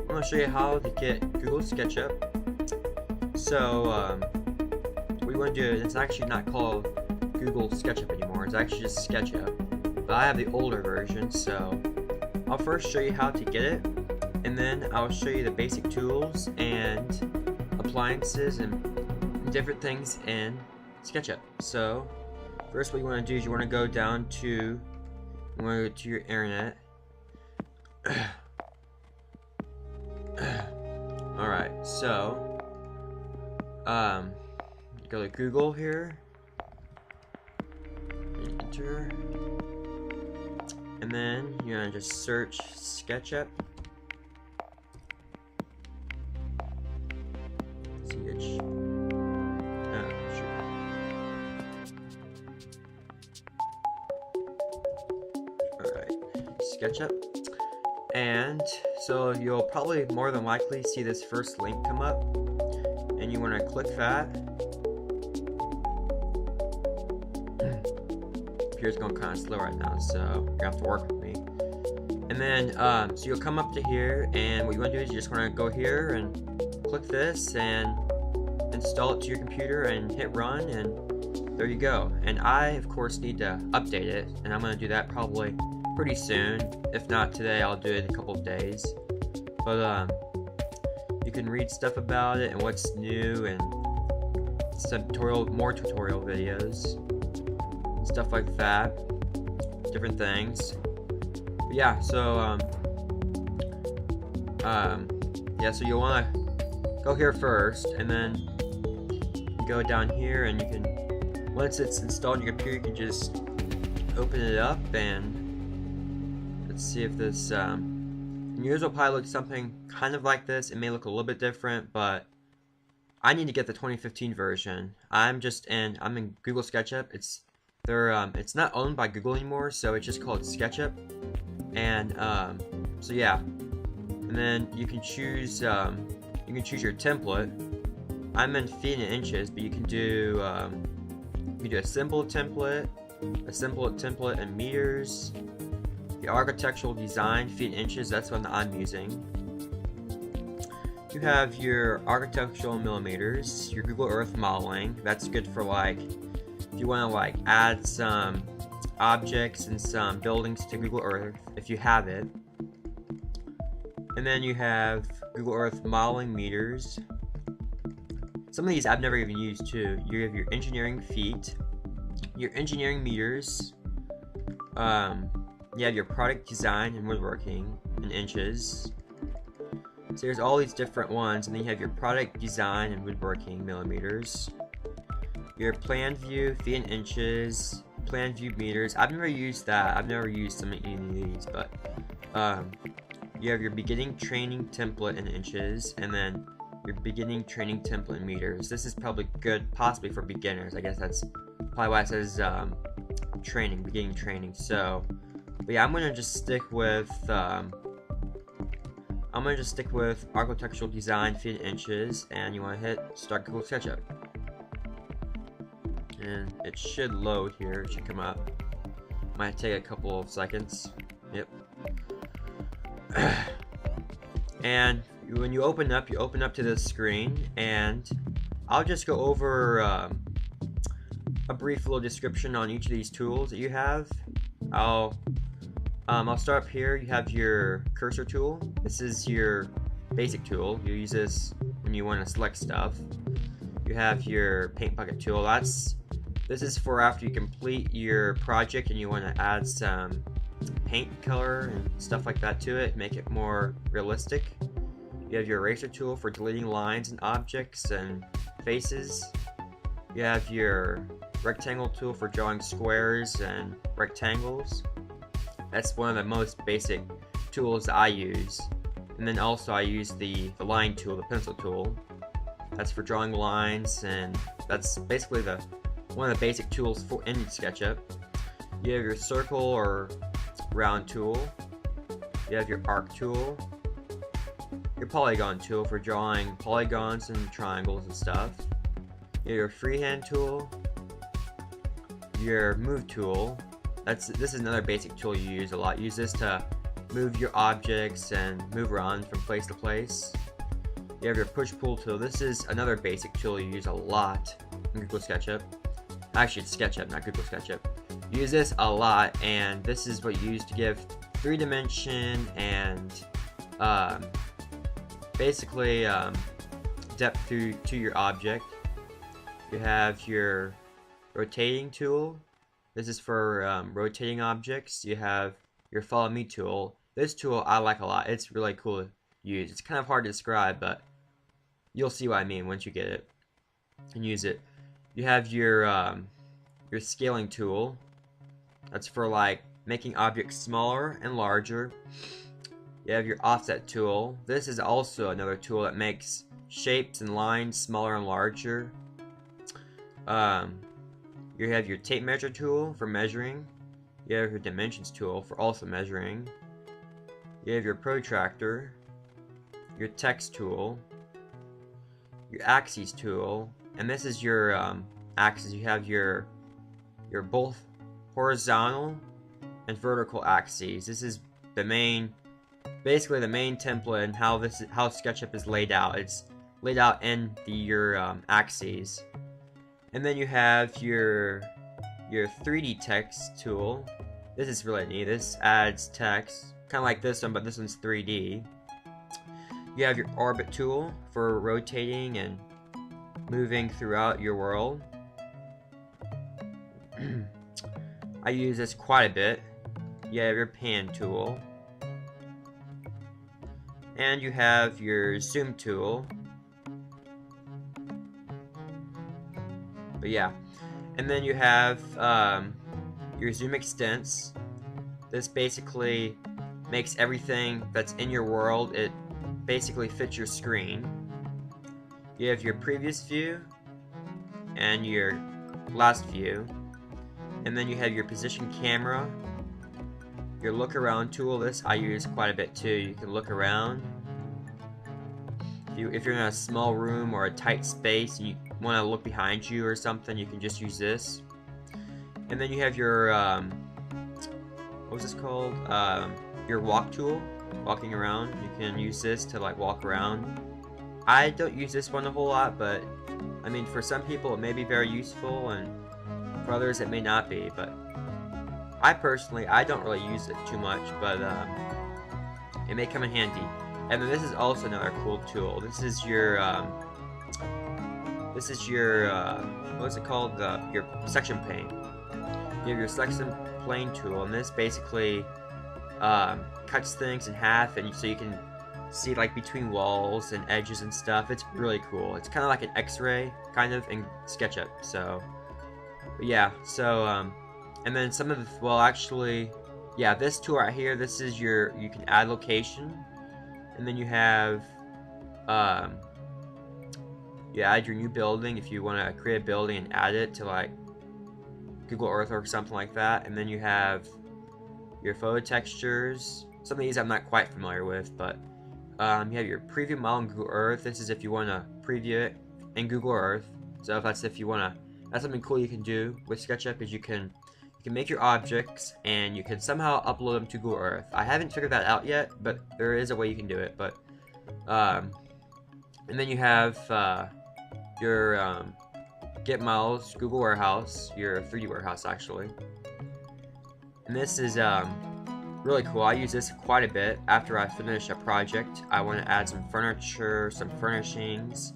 I'm going to show you how to get Google SketchUp. So what you want to do is, it's actually not called Google SketchUp anymore, it's actually just SketchUp. But I have the older version, so I'll first show you how to get it, and then I'll show you the basic tools and appliances and different things in SketchUp. So first what you want to do is you want to go down to, your internet. Alright, so you go to Google here, enter, and then you're gonna just search SketchUp. SketchUp, and so you'll probably more than likely see this first link come up, and you want to click that. Computer's going kind of slow right now, so you have to work with me. And then so you'll come up to here, and what you want to do is you just want to go here and click this and install it to your computer and hit run, and there you go. And I of course need to update it, and I'm going to do that probably pretty soon. If not today, I'll do it in a couple of days. But you can read stuff about it and what's new, and some more tutorial videos, stuff like that, different things. But yeah, so so you'll want to go here first, and then you go down here, and you can, once it's installed on your computer, you can just open it up, and let's see if this, yours will probably look something kind of like this. It may look a little bit different, but I need to get the 2015 version. I'm in Google SketchUp. It's not owned by Google anymore, so it's just called SketchUp. And so yeah, and then you can choose your template. I'm in feet and inches, but you can do a simple template, in meters. The architectural design, feet and inches, that's one that I'm using. You have your architectural millimeters, your Google Earth modeling. That's good for like, if you want to like add some objects and some buildings to Google Earth, if you have it. And then you have Google Earth modeling meters. Some of these I've never even used too. You have your engineering feet, your engineering meters. You have your product design and woodworking in inches. So there's all these different ones, and then you have your product design and woodworking millimeters. Your plan view, feet and inches, plan view meters. I've never used that. I've never used some of any of these, but you have your beginning training template in inches, and then your beginning training template in meters. This is probably good, possibly for beginners. I guess that's probably why it says beginning training. So. But yeah, I'm gonna just stick with architectural design, feet and inches, and you want to hit start Google SketchUp, and it should load here. It should come up. Might take a couple of seconds. Yep. And when you open up to this screen, and I'll just go over a brief little description on each of these tools that you have. I'll start up here. You have your cursor tool. This is your basic tool. You use this when you want to select stuff. You have your paint bucket tool. This is for after you complete your project and you want to add some paint color and stuff like that to it, make it more realistic. You have your eraser tool for deleting lines and objects and faces. You have your rectangle tool for drawing squares and rectangles. That's one of the most basic tools that I use. And then also I use the line tool, the pencil tool. That's for drawing lines, and that's basically one of the basic tools for in SketchUp. You have your circle or round tool. You have your arc tool. Your polygon tool for drawing polygons and triangles and stuff. Your freehand tool, your move tool. This is another basic tool you use a lot. Use this to move your objects and move around from place to place. You have your push-pull tool. This is another basic tool you use a lot in Google SketchUp. Actually, it's SketchUp, not Google SketchUp. You use this a lot, and this is what you use to give 3-dimension and basically depth to your object. You have your rotating tool. This is for rotating objects. You have your follow me tool. This tool I like a lot. It's really cool to use. It's kind of hard to describe, but you'll see what I mean once you get it and use it. You have your scaling tool. That's for like making objects smaller and larger. You have your offset tool. This is also another tool that makes shapes and lines smaller and larger. You have your tape measure tool for measuring. You have your dimensions tool for also measuring. You have your protractor, your text tool, your axes tool, and this is your axes. You have your both horizontal and vertical axes. This is the main, basically the main template and how SketchUp is laid out. It's laid out in your axes. And then you have your 3D text tool. This is really neat. This adds text, kind of like this one, but this one's 3D. You have your orbit tool for rotating and moving throughout your world. I use this quite a bit. You have your pan tool. And you have your zoom tool. But yeah, and then you have your zoom extents. This basically makes everything that's in your world, it basically fits your screen. You have your previous view and your last view, and then you have your position camera, your look around tool. This I use quite a bit too. You can look around. If you're in a small room or a tight space and you want to look behind you or something, you can just use this. And then you have your what was this called? Your walk tool, walking around. You can use this to like walk around. I don't use this one a whole lot, but I mean, for some people it may be very useful, and for others it may not be. But I personally, I don't really use it too much, but it may come in handy. And then this is also another cool tool. This is your what's it called? Your section pane. You have your section plane tool, and this basically cuts things in half, and so you can see like between walls and edges and stuff. It's really cool. It's kind of like an X-ray kind of in SketchUp. So yeah. So and then some of the, well, actually, yeah, this tool right here. This is your, you can add location. And then you have, you add your new building if you want to create a building and add it to like Google Earth or something like that. And then you have your photo textures. Some of these I'm not quite familiar with, but you have your preview model in Google Earth. This is if you want to preview it in Google Earth. So if you want to, that's something cool you can do with SketchUp, is you can make your objects and you can somehow upload them to Google Earth. I haven't figured that out yet, but there is a way you can do it. But and then you have your Get Models Google Warehouse, your 3D warehouse actually. And this is really cool. I use this quite a bit. After I finish a project, I want to add some furniture, some furnishings,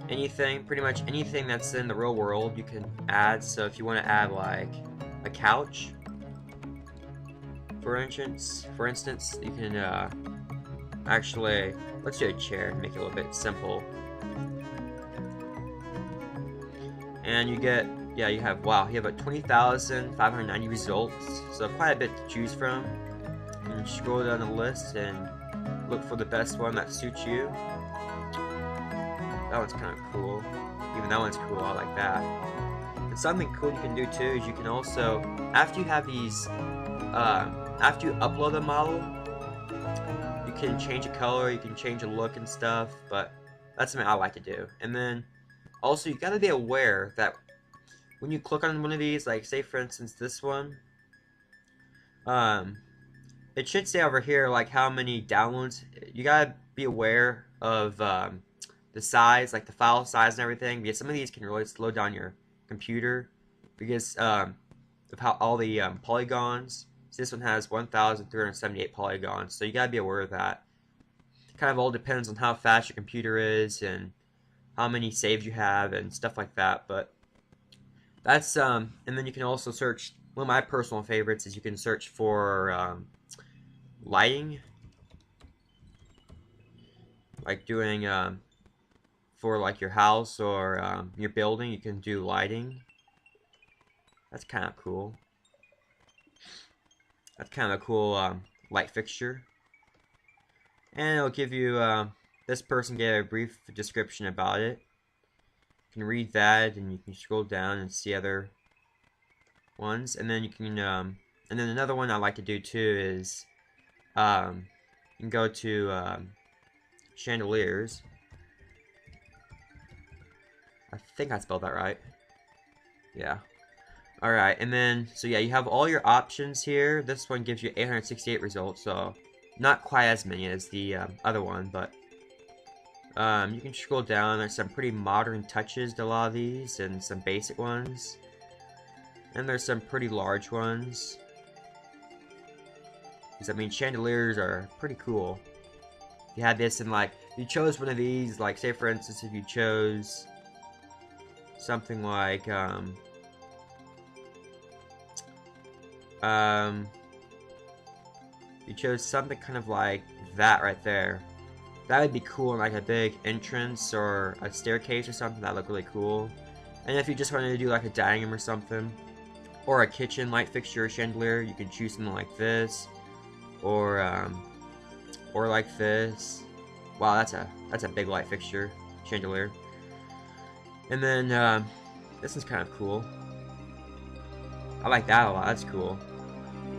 anything, pretty much anything that's in the real world you can add. So if you want to add like a couch, for instance, you can actually, let's do a chair, make it a little bit simple. And you get, yeah, you have, wow, you have about 20,590 results, so quite a bit to choose from. And scroll down the list and look for the best one that suits you. That one's kind of cool. Even that one's cool, I like that. And something cool you can do too is you can also, after you have these, after you upload the model, you can change the color, you can change the look and stuff, but that's something I like to do. And then Also, you gotta be aware that when you click on one of these, like say for instance this one, um, it should say over here like how many downloads. You gotta be aware of the size, like the file size and everything, because some of these can really slow down your computer because of how all the polygons. So this one has 1,378 polygons, so you gotta be aware of that. It kind of all depends on how fast your computer is and how many saves you have and stuff like that. But that's and then you can also search. One of my personal favorites is you can search for lighting, like doing for like your house or your building. You can do lighting. That's kind of cool. That's kind of a cool light fixture. And it'll give you, this person gave a brief description about it. You can read that, and you can scroll down and see other ones. And then you can, and then another one I like to do too is, you can go to chandeliers. I think I spelled that right. Yeah. Alright, and then, so yeah, you have all your options here. This one gives you 868 results, so not quite as many as the other one, but you can scroll down. There's some pretty modern touches to a lot of these, and some basic ones. And there's some pretty large ones. Because, I mean, chandeliers are pretty cool. You had this in, like, if you chose one of these, like, say for instance, if you chose something like, you chose something kind of like that right there. That would be cool in like a big entrance or a staircase or something. That look really cool. And if you just wanted to do like a dining room or something, or a kitchen light fixture or chandelier, you can choose something like this, or like this. Wow, that's a big light fixture chandelier. And then this is kind of cool. I like that a lot. That's cool.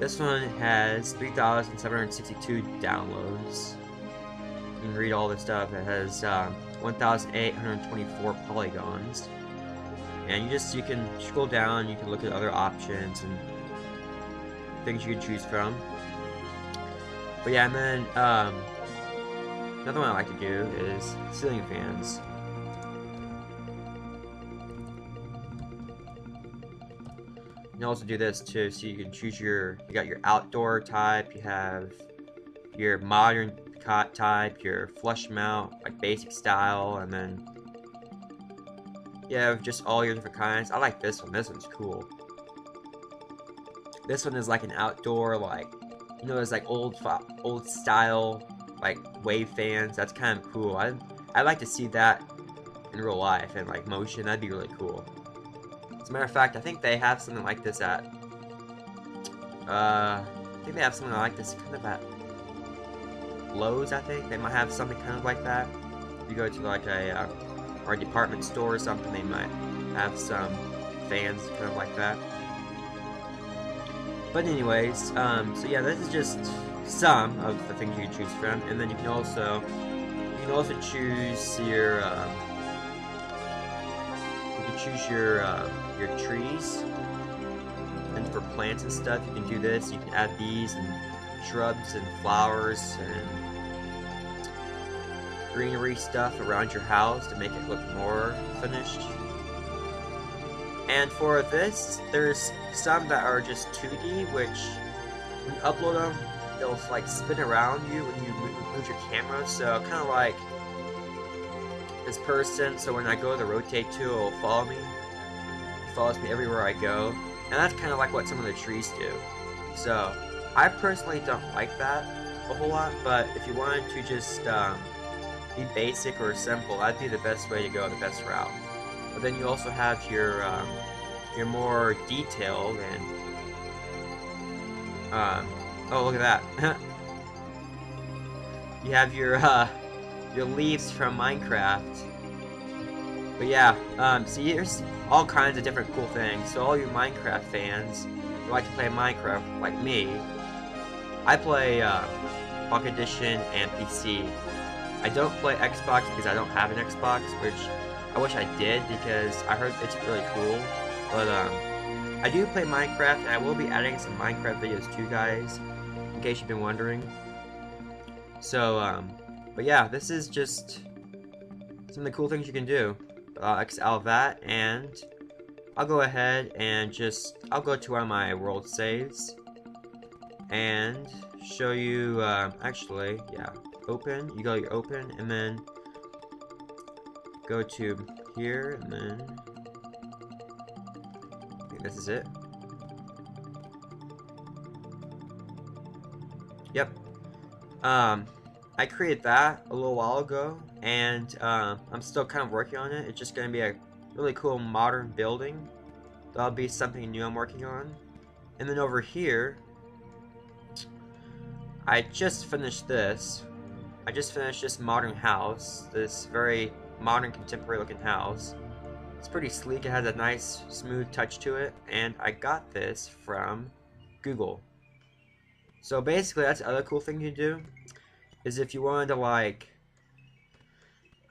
This one has 3,762 downloads. You can read all this stuff. It has 1,824 polygons. And you can scroll down, you can look at other options and things you can choose from. But yeah, and then another one I like to do is ceiling fans. You can also do this too, so you can choose you got your outdoor type, you have your modern type, your flush mount, like basic style, and then you have just all your different kinds. I like this one. This one's cool. This one is like an outdoor, like, you know, it's like old style, like wave fans. That's kind of cool. I like to see that in real life and like motion. That'd be really cool. As a matter of fact, I think they have something like this at, I think they have something like this kind of at Lowe's, I think. They might have something kind of like that. If you go to like a department store or something, they might have some fans kind of like that. But anyways, so yeah, this is just some of the things you can choose from, and then you can also choose your your trees, and for plants and stuff you can do this. You can add these and shrubs and flowers and greenery stuff around your house to make it look more finished. And for this, there's some that are just 2D, which when you upload them, they'll like spin around you when you move your camera. So kind of like this person. So when I go to the rotate tool, it'll follow me. It follows me everywhere I go, and that's kind of like what some of the trees do. So I personally don't like that a whole lot, but if you wanted to just be basic or simple, that'd be the best way to go, the best route. But then you also have your more detailed and oh, look at that. You have your leaves from Minecraft. But yeah, see, here's all kinds of different cool things. So all you Minecraft fans who like to play Minecraft like me, I play Pocket Edition and PC. I don't play Xbox because I don't have an Xbox, which I wish I did because I heard it's really cool. But I do play Minecraft, and I will be adding some Minecraft videos too, guys, in case you've been wondering. So but yeah, this is just some of the cool things you can do. X out of that, and I'll go ahead and I'll go to one of my world saves and show you, actually, yeah, open, you go to your open, and then go to here, and then, I think this is it. Yep. I created that a little while ago, and I'm still kind of working on it. It's just going to be a really cool modern building. That'll be something new I'm working on. And then over here, I just finished this. I just finished this modern house, this very modern contemporary looking house. It's pretty sleek, it has a nice smooth touch to it, and I got this from Google. So basically that's the other cool thing you do, is if you wanted to like,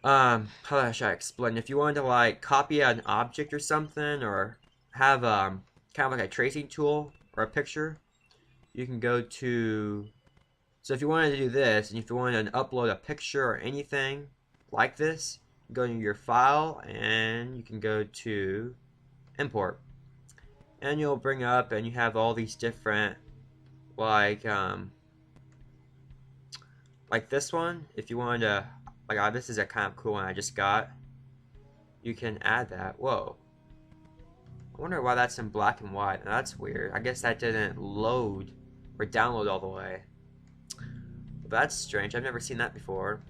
how should I explain? If you wanted to like copy an object or something, or have kind of like a tracing tool or a picture, you can go to, so if you wanted to do this, and if you wanted to upload a picture or anything like this, go to your file, and you can go to import, and you'll bring up, and you have all these different, like this one, if you wanted to, like, this is a kind of cool one I just got, you can add that. Whoa, I wonder why that's in black and white. Now, that's weird. I guess that didn't load or download all the way. But that's strange. I've never seen that before.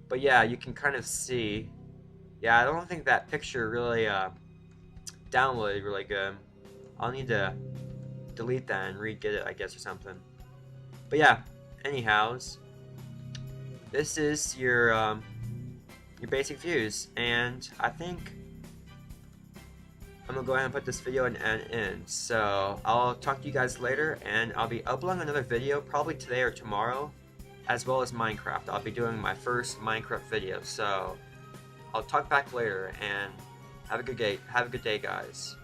But yeah, you can kind of see. Yeah, I don't think that picture really downloaded really good. I'll need to delete that and re-get it, I guess, or something. But yeah, anyhows, this is your basic views, and I think I'm gonna go ahead and put this video in. So I'll talk to you guys later, and I'll be uploading another video probably today or tomorrow, as well as Minecraft. I'll be doing my first Minecraft video, so I'll talk back later, and have a good day. Have a good day, guys.